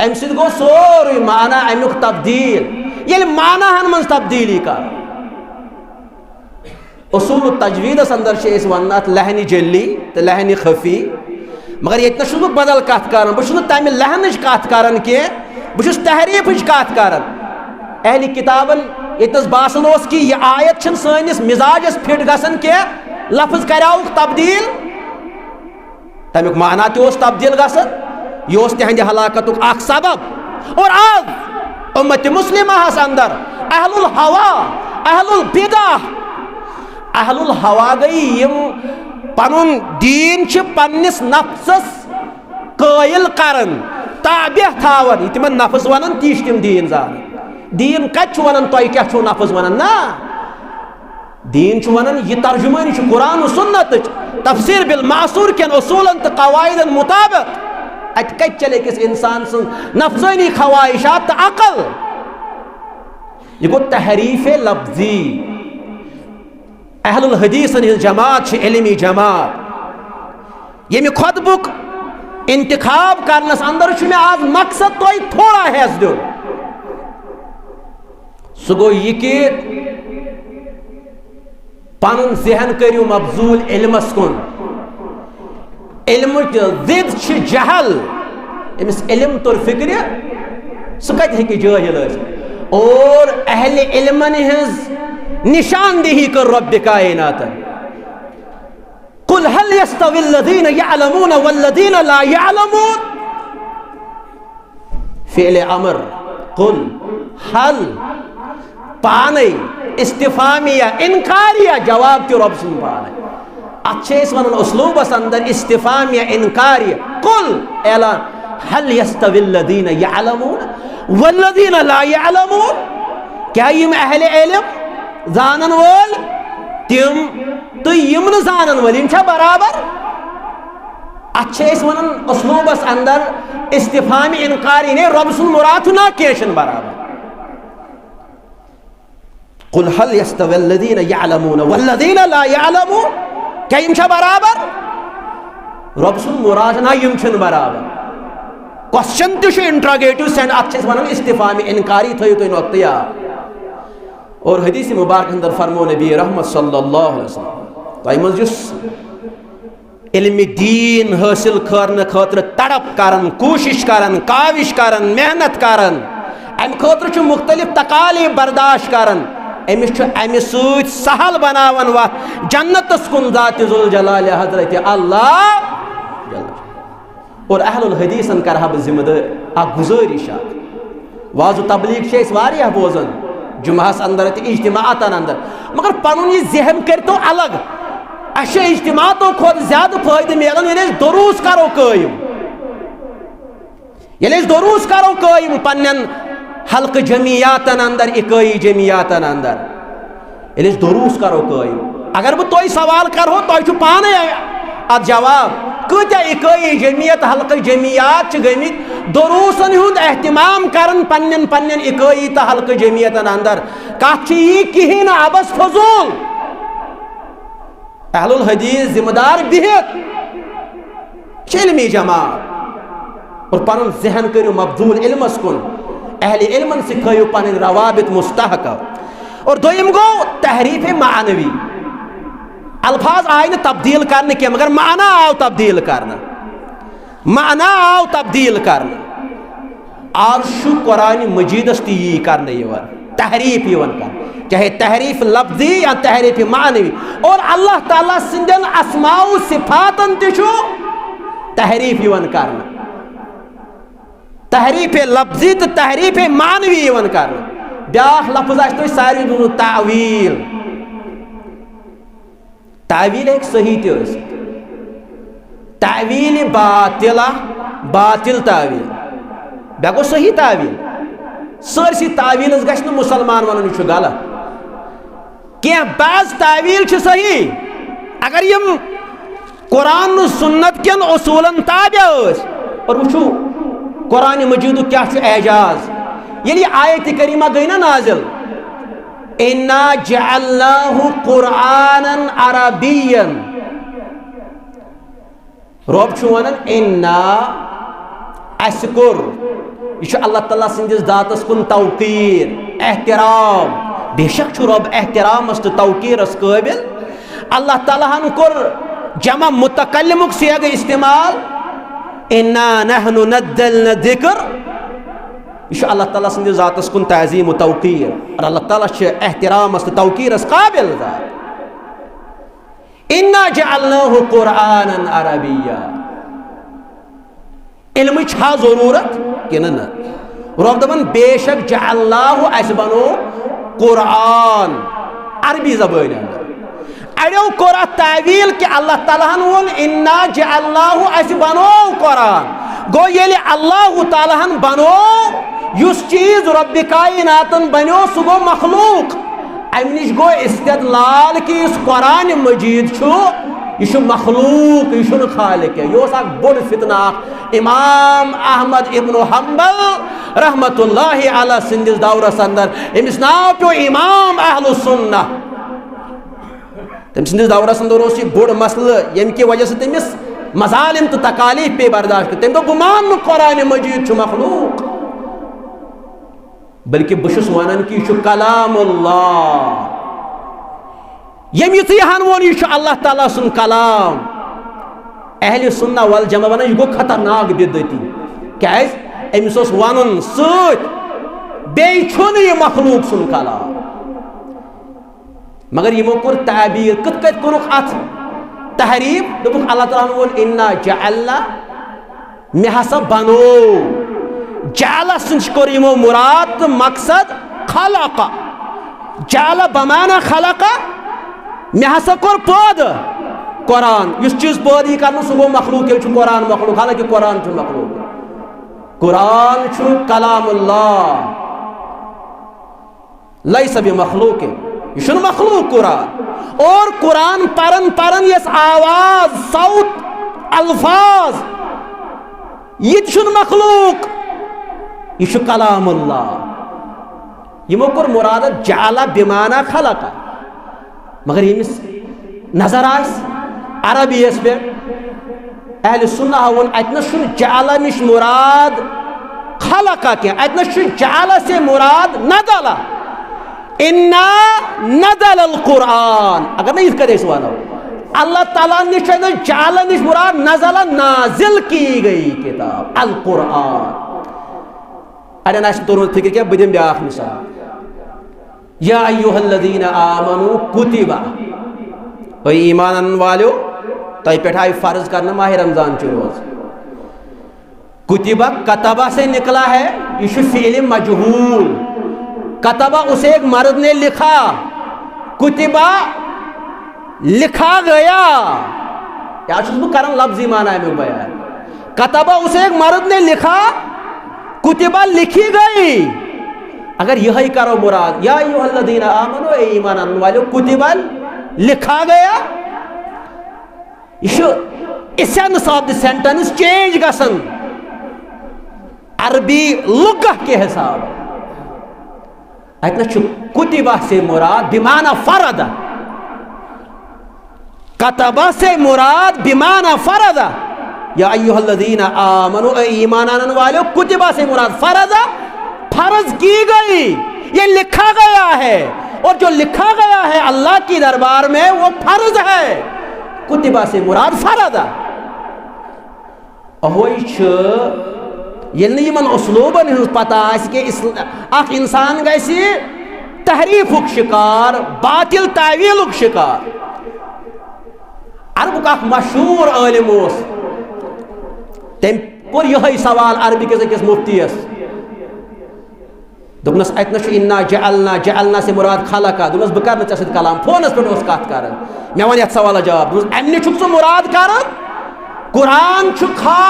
अम सद गो सोरी माना अमुक तब्दील। ये माना मन तब्दीली कर उसूल तजवीद अंदर वन लहनी जली तो लहनी खफी मगर ये बह बदल कत कर बहुत तमि लहन कत कर बहुत तहरीफ कत कर अहल किताबन ये बासन कि यह आयत सैनिस मिजाजस फिट गसन कह लफ्ज कराउक तब्दील तमिक माना तब्दील गसन यह तिहंद हलाकत सबब। और आज उम्मत मुस्लिम अंदर अहलुल हवा अहलुल बिदअह अहलुल हवा गई यम पनुन दीन पन्निस नफ्सस कायल करन ताबे थावन तिमन नफ्स वनन तीश तिम दीन जान दीन कत वनन तोय क्या छो नफ्स वनन ना दीन वनन यह तर्जुमानी कुरान सुन्नत तफसीर बिल मासूर के उसूलन तो कवायदन मुताबिक अत कत चले किस इंसान नफ्सानी ख्वाहिशात तो अकल यह गो तहरीफ लफ्जी। अहलुल हदीसन हिज जमात इल्मी जमात यमि खुतबुक इंतखाब करनस अंदर मे आज मकसद तोय थोड़ा हेस दिन सह गो यह कि पनुन जहन करियो मबजूल इल्मस कुन इल्म जिद जहल अमिस इल्म तुर फिक्र सह कत हेकि जाहिल और अहल इल्मन हिज निशानदेही कर रब कायनात कुल हल यस्तविल्लज़ीन यअलमून वल्लज़ीन ला यअलमून फ़िअल अमर कुल हल पाने इस्तिफामिया इनकारिया जवाब तो रब सुन पाने अच्छे वन उसलूबस अंदर इस्तिफामिया इनकारिया कुल ऐलान हल यस्तविल्लज़ीन यअलमून वल्लज़ीन ला यअलमून क्या यम अहले इल्म जानन वोल तिम तो यम न जानन वोल इनछा बराबर अच्छे वन उसलूबस अंदर इस्तिफामी इनकारी ने रब सुन मुराद ना केशन बराबर कुल हल यस्तविल्लज़ीन यअलमून वल्लज़ीन ला यअलमून क्या यम बराबर रब सुन मुराद ना यम बराबर क्वेश्चन तो इंट्रोगेटिव सेंड अच्छे वन इस्तिफामी इनकारी थो तुम वक्त याद। और हदीस मुबारक अंदर फरमो नबी रहमत सल्लल्लाहु अलैहि वसल्लम तय मज इल्म दीन हासिल करने खतर तड़प करन कोशिश करन काविश करन मेहनत करन अम खतर मुख्तलिफ तकालीफ बर्दाश्त करन अमिस अमि सत सहल बनावन वत जन्नतस कुन ज़ात ज़ुल जलाल हजरत अल्लाह। और अहलुल हदीसन कर बह जिम्मेदार गुजारिश वाज तबलीग वारियाह बोजन जुमास अंदर इज्तिमातन अंदर मगर पनुन यह जहन कर तो अलग अस इज्तिमातों खुद ज्यादा फायदे मिलान ये दुरूस करो कायम ये दुरूस करो कायम पन्न हल्क जमियातन अंदर इकाई जमियातन अंदर ये दुरूस करो कायम अगर बह तुम सवाल करो तुम पाने अत जवाब कत्या इकाई जमियत हल्क जमियात गमित दुरूसन हुंद एहतिमाम करन पन्न पन्न इकाई तो हल्क जमियतन अंदर कत यी कहीं ना अबस फजूल अहलुल हदीस जिम्मेदार बिहित इल्मी जमात और पनुन जहन करियो मबदूल इल्मस कुन अहल इल्मन सिखायो पन रवाबित मुस्तहक। और दोयम गो तहरीफ मानवी अल्फाज आए न तब्दील करने के मगर माना आओ तब्दील करना माना आओ तब्दील करना आज शु कुरान मजीदस ती करने तहरीफ कर चाहे तहरीफ लफ्जी या तहरीफ मानवी। और अल्लाह ताला सिंदन अस्माउ सिफातन तिशु तहरीफ करना तहरीफ लफ्जी तो तहरीफ मानवी करना ब्याख लफ्ज तो सारी दोनों तावील तावील एक सही तावील बातिला बातिल तावील बे गो सही तावील सरसी तावील गि मुसलमान वन गलत क्या बाज तावील सही अगर यम कुरान सुन्नत केन उसूलन ताबे और वुचु कुरान मजीद क्या एजाज ये आयत करीमा गई ना नाजिल इन्ना जअल्नाहु कुरआनन अरबियन रब वन इन्ना असकुर यह अल्लाह ताला सिंदिस दातस कुन तौकीर एहतराम बेशक रब एहतरामस तो तौकीरस काबिल अल्लाह ताला कोर जमा मुतकल्लिमुक सेग इस्तेमाल इन्ना नहनु नज़्ज़लना ज़िक्र, यह अल्लाह ताला सन्दिस ज़ातस कुन ताज़ीम तौक़ीर और अल्लाह ताला एहतरामस तो तौक़ीरस काबिल ज़ात। इन्ना जअलनाहु क़ुरआनन अरबिय्या, इल्म छा ज़रूरत कि न रब दपन बेशक जअलनाहु अस बनो क़ुरआन अरबी ज़बान अंदर। अड़ो कोर तावील कि अल्लाह ताला वोन इन्ना जअलनाहु अस बनो कुरान, गो ये अल्लाह ताला बनो युस चीज रब्बे कायनातन बनो सह गो मखलूक। अम निश गो इस्तेदलाल कि इस कुरान मजीद यह मखलूक, यह खालिक। यह बोड़ फितना इमाम अहमद इब्न हम्बल रहमतुल्लाहि अलैह सिंदिस दौरस अंदर, अमिस नाव पे इमाम अहलु सुन्ना। तमिस दौरस अंदर यह बोड़ मसल यम कि वजह से तमिस मजालिम तो तकालीफ पे बर्दाश्त कर। तम मान कुरान मजीद मखलूक, बल्कि बहुत वन कि यह कलामुल्लाह। यम युहान वोन यह अल्लाह ताला सुन कलाम। अहले सुन्ना वल जमा वन यह गो खतरनाक बिदती, क्या अमिस वन सह मखलूक सुन कलाम। मगर यमो कोर ताबीर कत कत कोरुक अत तहरीफ, दोपुक अल्लाह ताला वोन इन्ना जअलना, मे हसा बनो। जाला कोर यमो मुराद मकसद खलका, जाला बमाना खलका, मे हसा कोर पौध कुरान। इस चीज पौध यह कर सह गो मखलूक, ये कुरान मखलूक, हालांकि कुरान मखलूक। कुरान कलामुल्लाह लैसा बिमखलूक, यह मखलूक कुरान। और कुरान परन परन यस आवाज सौत अल्फाज यह मखलूक, यह कलामुल्लाह। यमो कोर मुराद जाला बिमाना खलका, मगर यमिस नजर अरबियस पे अहले सुन्ना वोन अतन जाला निश मुराद खलका क्या, अतन जाला से मुराद नदला। इन्ना नज़ल अल कुरान, अगर नहीं इसका देश वाला अल्लाह ताला निश जाला निश मुराद नज़ल नाजिल की गई किताब अल कुरान। अरे ना तोर फिक्र क्या बदम ब्या मिसाल, या अय्युहल्लज़ीना आमनू कुतिबा, ओ ईमान वालो तय पे आई फर्ज करना माह रमजान च रोज। कुतिबा कतबा से निकला है, यह फ़ील मजहूल। कतबा उसे एक मर्द ने लिखा, कुतिबा लिखा गया, क्या कर लफ्जी माना है बयान। कतबा उसे एक मर्द ने लिखा, कुतिबा लिखी गई। अगर यही करो मुराद या अय्युहल्लज़ीना आमनू, ए ईमान वालो कुतिबा लिखा गया, essence of the sentence change गसन अरबी लुगा के हिसाब। अतन कुतिबा से मुराद बिमाना फरदा, कतबा से मुराद बिमाना फरदा। या अय्युहल्लज़ीना आमनू, ईमान आने वालों, कुतिबा से मुराद फरदा, फर्ज की गई, ये लिखा गया है। और जो लिखा गया है अल्लाह की दरबार में वो फर्ज है। कुतिबा से मुराद फरदा। यमन उसलूबन पता कि इंसान गसी तहरीफुक शिकार, बातिल तावीलुक शिकार। अरबुक मशहूर आलिम तम कोर यही सवाल अरबी किस मुफ्तीस, दोपनस अतन इन्ना जअलना, जअलना से मुराद खलका। दोपनस बह कर चे कलाम, फोनस पे कत कर, मे वन यथ सवाल जवाब। अमने सह मुराद कर कुरान खा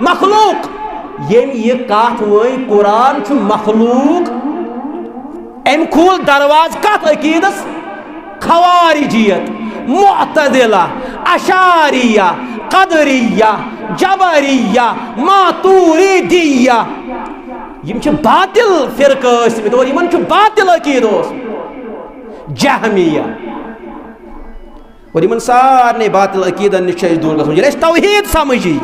मखलूक। यम यह कत वही कुरान मखलूक, अम खूल दरवाज कत अकीदस खवारिजियत, मुअतदिला, अशारिया, कदरिया, जबरिया, मातुरिदिया। यम बातिल फिरक और यमन बातिल अकीद जहमिया। और यमन सारे बातिल अकीदन निश दूर गए तौहीद समझी।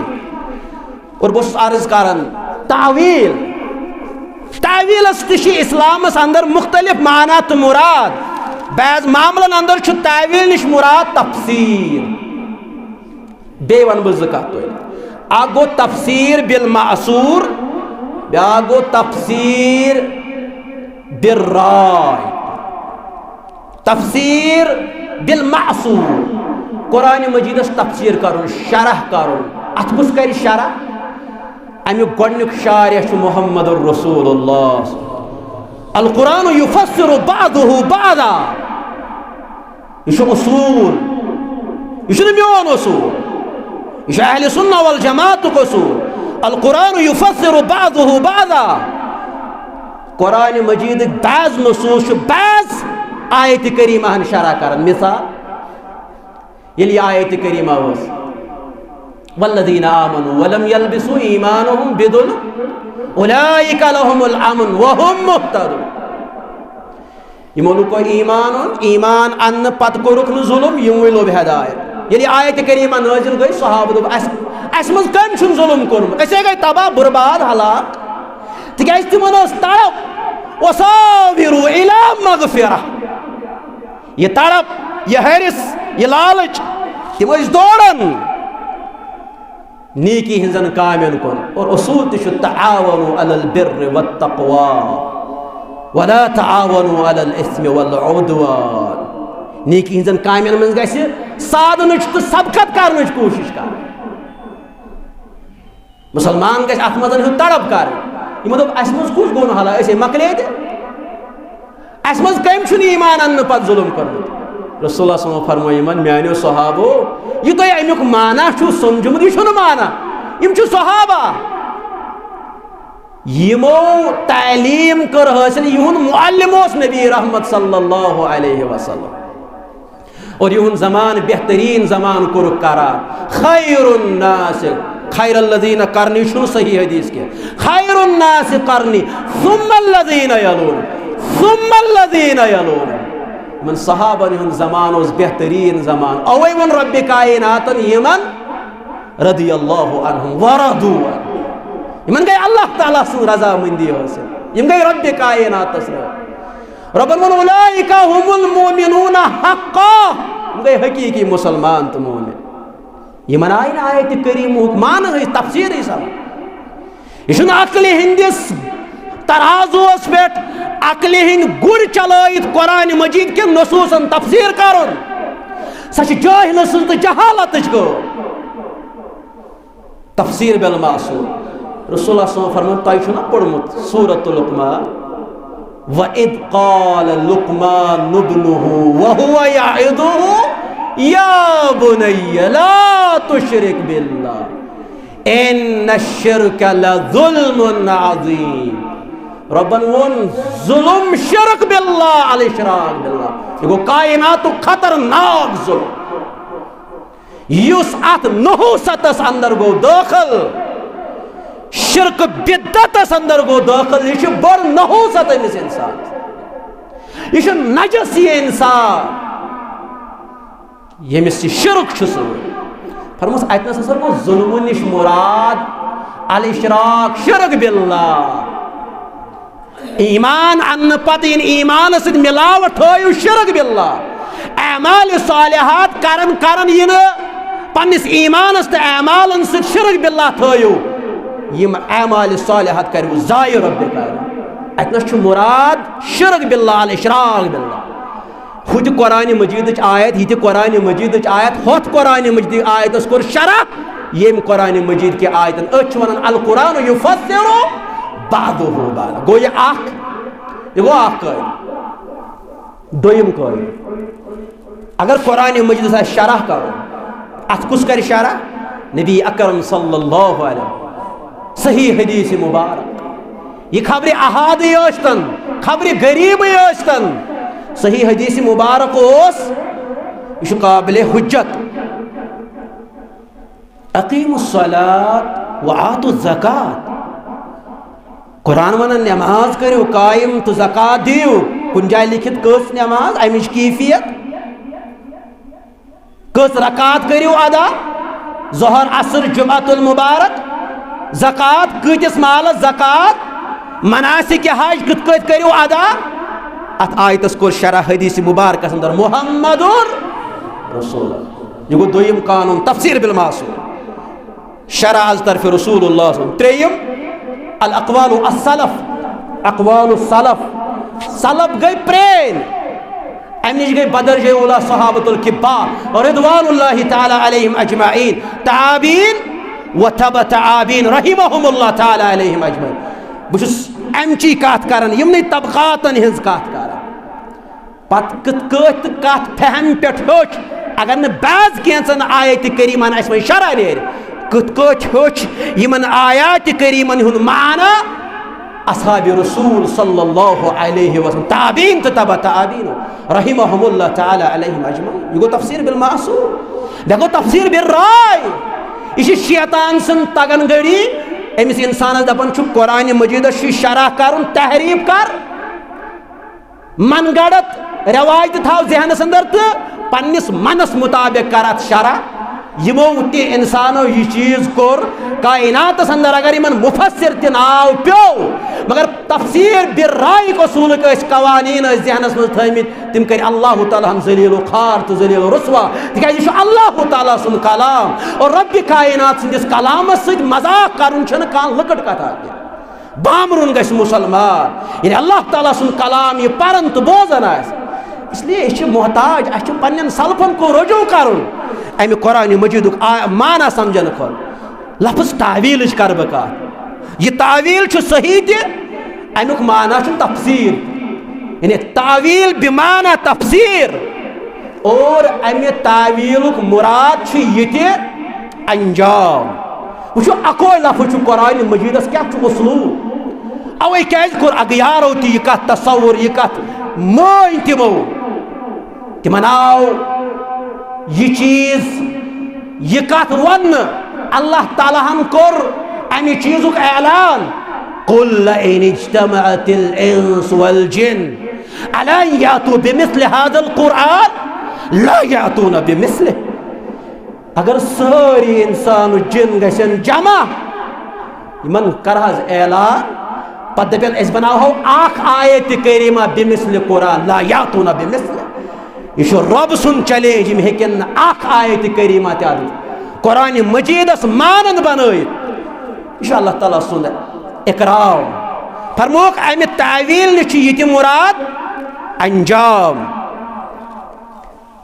और बस अर्ज कर तावील, तावीलस इस्लामस अंदर मुख्तलिफ माना तो मुराद। बैज मामलन अंदर तावील निश मुराद तफसीर। बे वन बह कत अख गो तफसीर बिल मासूर, ब्याक गो तफसीर बिल राय। तफसीर बिल मासूर कुरान मजीदस तफसीर करुन, शरह करुन। अत कुस कर शरह? अमुक गोडनुक शारिह मुहम्मदुर रसूलुल्लाह। अल कुरान युफस्सिरु बादुहु बादा। यह उसूल, यह मोन उसूल, यह अहले सुन्नह वल जमात उसूल। अल कुरान युफस्सिरु बादुहु बादा। कुरान मजीद बाज नसूस बाज आयत करीमा शरह कर। मिसाल ये आयत करीमा वल्लज़ीना आमनू वलम यल्बिसू ईमानहुम बिदुल्म उलाइका लहुमुल अमन वहुम मुहतदून। यमो लुको ईमान अन्न पत कोरुक न जुल्म, यमो लोब हिदायत। ये आयत करीमा नाजिल गई, सहाबा दोप अस मज कम छुन जुल्म कोरमुत, असे गई तबाह बर्बाद हलाक। तिक्याज तिमन ओस तड़प वसाबिरु इला मगफिरह। ये तड़प, ये हरिस, ये लालच, तिम दौड़न नीकी हिंजन कामन कुन। और उसूल तु तआवनु अलल बिर्रि वत्तक़वा वला तआवनु अलल इस्मि वल उद्वान। नीकी हिंजन कामन मज गस साधनच तो सबकत करनच कोशिश कर। मुसलमान गस अत मज तड़प कर। यमो दोप अस मज कुछ गोन हला, असे मकले अस मज कम छुन ईमान अन्न पत जुल्म करमुत। रसूलुल्लाह सल्लल्लाहु अलैहि वसल्लम फरमायन म्यानो सहाबो यह तुम अमुक माना छु समझमुत यह माना। यम छु सहाबा, यमो तालीम कर हासिल, युन मुअल्लिम ओस नबी रहमत सल्लल्लाहु अलैहि वसल्लम। और युन जमान बेहतरीन जमान कुर करार। खैरुन नास, खैरुल्लज़ीना करनी छु सही हदीस के, खैरुन नास करनी सुम्मल्लज़ीना यलून सुम्मल्लज़ीना यलून। मन सहाबन हुन जमान उस बेहतरीन जमान। अवै वन रब्बे कायनातन यमन रदियल्लाहु अन्हुम व रदू अन्हु। यमन गई अल्लाह ताला सु रजामंदी हासिल, यम गई रब्बे कायनात तस। रब्बन वन उलाइका हुमुल मुमिनून हक्का, यम गई हकीकी मुसलमान तो मोमिन। यमन आय ना आयत करीम मान है तफसीर है सब। यह अकल हिंदिस तराजोस पे अकल हिंद गुर चलायत कुरान मजीद के नसूसन तफसीर करुन सच जाहिल सं तो जहालत गो। तफसीर बिल मासूर रसूलुल्लाह सल्लल्लाहु अलैहि वसल्लम तय छुना पढ़मुत सूरतुल लुक़मान। व इद क़ाल लुक़मान इब्नुहु व हुवा यइदुहु या बुनय्या ला तुशरिक बिल्लाह इन्नश्शिर्क लज़ुल्मुन अज़ीम। रब्बन वोन जुल्म शिरक बिल्लाह अल इशराक बिल्लाह। ये कायनात खतरनाक जुल्म युस अत नहुसतस अंदर गो दाखिल, शिरक बिद्दतस अंदर गो दाखिल। यह बड़ नहुसत अमिस इंसान, यह नजस ये इंसान यमिस शिरक फरमस अतनस हसा गो जुल्म निश मुराद अल इशराक शिरक बिल्लाह। ईमान अन्न पत इन ईमान सद मिलावट हो शिरक बिल्लाह। अमाल सालिहात करन करन इन पन्निस ईमानस तो अमालन सद शिरक बिल्लाह थयो। यम अमाल सालिहात कर जाय रब्बे कायनात। अतनस मुराद शिरक बिल्लाह अल इशराक बिल्लाह। खुद कुरान मजीद आयत ये कुरान मजीद आयत होत कुरान मजीद आयत कोर शरह यम कुरान मजीद के आयतन अच वनन अल कुरान युफस्सिरु बादुहु बादा। गो ये गो आख दोयम कौल। अगर कुरान मजीद शरह करो अत कुस कर शरह? नबी अकरम सल्लल्लाहु अलैहि वसल्लम सही हदीस मुबारक। ये खबर अहाद यस्तन, खबर गरीब यस्तन, सही हदीस मुबारक ओस यह काबिल हुज्जत। अकीमुस सलात व आतुज ज़कात। कुरान वन नमाज करो कायम तो ज़कात दियो। कुन जाय लिखित कस नमाज अमिच कैफियत कस रकात करो अदा, ज़ोहर असर जुमातुल मुबारक। ज़कात कतिस माल ज़कात, मनासिक हज कित कत करो अदा। अत आयतस कोर शरह हदीस मुबारक अंदर मुहम्मदुर रसूलुल्लाह। यह गो दोयम कानून तफसीर बिल मासूर। शरा अज तरफ रसूलुल्लाह त्रेयम अल अक़वालु अस्सलफ, अक़वालु सलफ, सलफ गई प्रेन, अम नश गई बदर जौला सहाबतुल किब्बा रिदवानुल्लाहि तआला अलैहिम अजमाइन, ताबीन व तब ताबीन रहिमहुमुल्लाह तआला अलैहिम अजमाइन। बहुस अमची कत करान, यमन तबकातन हिज कत करान। पत कत कत फहम पे होच, अगर न बाज कैंसन आयत करीमन अस वह शरा नेर, कत होच यमन आयात करीमन हुन माना अस्हाबे रसूल सल्लल्लाहु अलैहि वसल्लम, ताबीन तब ताबीन रहिमहुमुल्लाह तआला अलैहिम अजमाइन। यह गो तफसीर बिल मासूर, देखो तफसीर बिल राय। यह शैतान सन तगन गड़ी अमिस इंसान दपान कुरान मजीद शरह कर तहरीफ कर, मन गड़त रवायत थाव जहनस अंदर तो पन्निस मनस मुताबिक कर शरह। यमो ते इंसानो यह चीज कोर कायनात अंदर अगर इन मुफस्सिर त नाव प्यो, मगर तफसीर बिर्राय उसूल कवानीन जहनस मज थमित तिम कर अल्लाह ताला जलील खार तो जलील रुस्वा, तिकाज अल्लाह ताला सुन कलाम और रब्बि कायनात सिंदिस कलामस सद मजाक करुन छन कान लकट कथा बामरुन गस मुसलमान, यानी अल्लाह ताला सुन कलाम ये परन तो बोजन आस। इसलिए यह मोहताज अस पन्न सलफन को रजू करुन अमि कुरान मजीद माना समझन खोल। लफ्ज तावील कर बह यह तावील सही तमुक माना तफसीर, यानी तावील बिमाना तफसीर, और अमि तावील मुराद ये अंजाम। वो अको लफ्ज कुरान मजीदस क्या उसलूब, अवे क्या अगयारो तह कत तसव्वुर यह कत मान तमो, तिमन आव यह चीज यह कत वन अल्लाह ताला हन कोर अमि चीजुक ऐलान, कुल लइन इज्तमअतिल इंस वल जिन्न अला यातू बिमिस्लि हाज़ल कुरआन ला यातूना बिमिस्लि। अगर सारी इंसान जिन गसन जमा यमन करहज ऐलान, पत दपन अस बनावो आख आयत करीमा बिमिस्लि कुरआन ला यातूना बिमिस्लि। यह रब सुन चैलेंज, यम हेकन आख आयत करीमा त कुरान मजीदस मानन बनयित। यह अल्लाह ताला सुन इकराम फरमोक अमि तावील निश ये मुराद अंजाम।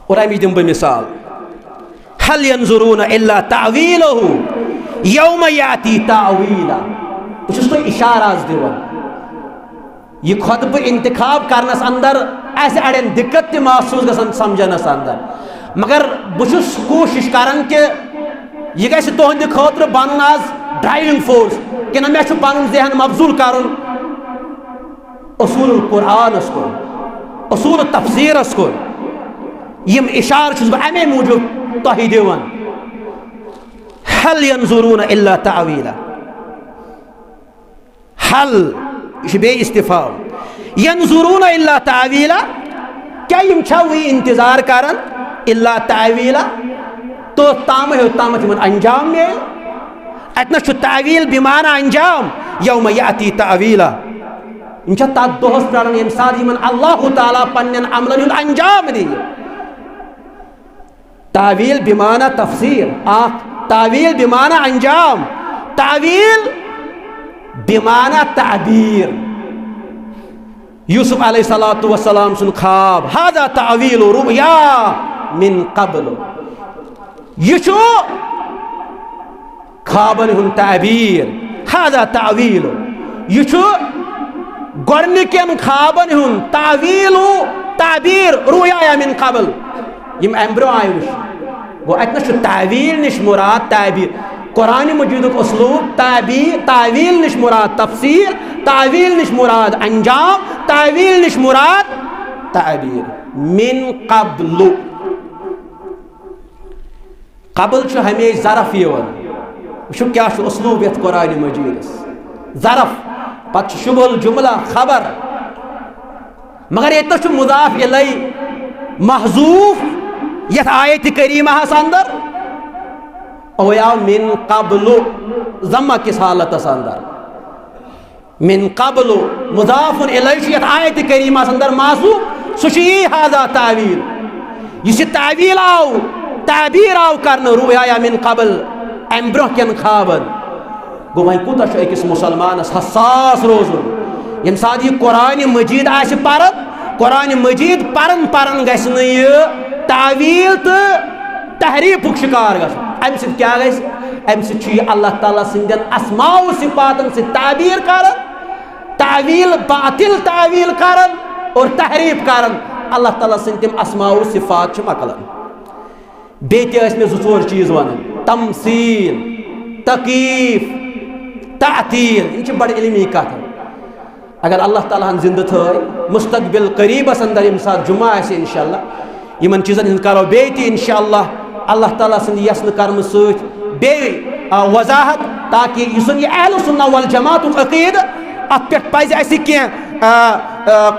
और अमि दिम बह मिसाल, हल यंजुरून इल्ला तावीलहु यौम याती तावीला। बस तुम इशारा दिवान, यह खुतब इंतखाब करनस अंदर अड़न दिक्कत महसूस गसन समझनस अंदर, मगर बहुस कोशिश करान कि यह गि तुहद खतर बन आज ड्राइविंग फोर्स कि मे पन जहन मबजूल कर उसूल कुरानस कुन, उसूल तफसीरस कुन। यम इशार बह अमे मूजूब तह दिवान, हल यंजुरून इल्ला तावीला, हल बे इस्तिफाम यंजुरून इल्ला तावीला, क्या यम छा वही इंतजार करान इल्ला तावीला, तो ताम अंजाम मेल। अतन तावील बिमाना अंजाम, यौम याती तावीला, इन तथ दोहस प्रान यम साथ यमन अल्लाह ताला पन्न अमलन हुंद अंजाम दी। तावील बिमाना तफसीर आख, तावील बिमाना अंजाम, तावील बिमाना ताबीर। यूसुफ अलैहिस्सलातु वस्सलाम सुन ख्वाब, हादा तावील रुया मिन क़ब्ल, यह ख्वाबन हुन ताबीर, हादा तावील, यह गोडनिकन ख्वाबन हुन तावील ताबीर रुया मिन क़ब्ल, यम अम्ब्रो आय वुश। गो अतन तावील निश मुराद ताबीर, कुरान मजीद उसलूब तावील निश मुराद तफसीर, तावील निश मुराद अंजाम, तावील निश मुराद ताबीर। मिन क़ब्ल, क़ब्ल हमेशा ज़रफ यवन, वो क्या उसलूब ये कुरान मजीदस ज़रफ, पत शुबुल जुमला खबर, मगर ये मुदाफ इलै महजूफ यथ आयत करीमा अंदर ओया मिन क़ब्ल जम्मा किस हालत अंदर, मिन क़ब्ल मुदाफुन इलै यथ आयत करीमा अंदर महजूफ सह हाजा तावील। यह तावील आव ताबीर आव कर रुया मिन क़ब्ल, अम ब्रोह कन खाबन गो वह कूत अकिस मुसलमानस हसास रोजुन यम सात यह कुरान मजीद आसि परन कुरान मजीद परन परन गस न यह तावील तो तहरीफुक शिकार गस अम सि क्या गस अम सि अल्लाह ताला सिंदन अस्माउ सिफातन से ताबीर करन तावील बातिल तावील करन और तहरीफ करन अल्लाह ताला सिंद तिम अस्माउ सिफात मकलन बेते मे जो चोर चीज वन तमसील तकीफ तातील इन बड़ इलमी कथ अगर अल्लाह ताला जिंद थ मुस्तकबिल करीबस अंदर यम सात जुमा आसे इंशाअल्लाह यमन चीजन हिंद करो बेति इंशाअल्लाह अल्लाह ताला सिंद यस्न कर्म सत बे वजाहत ताकि युसन ये अहल सुन्ना वल जमात अकीद अत पे पज अस कह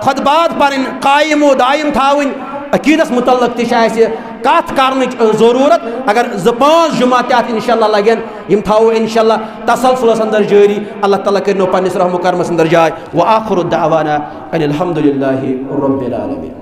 खुतबात पर कायम व दायम थावन अकीदस मुतल्लक तह कत कर जरूरत अगर 2-5 जुमा तथ इंशाअल्लाह लगन यम थावो इंशाअल्लाह तसलसुलस अंदर जारी अल्लाह ताला कर पन्निस रहमो करमस अंदर जाय व आखिरु दावाना अनिल हम्दुलिल्लाहि रब्बिल आलमीन।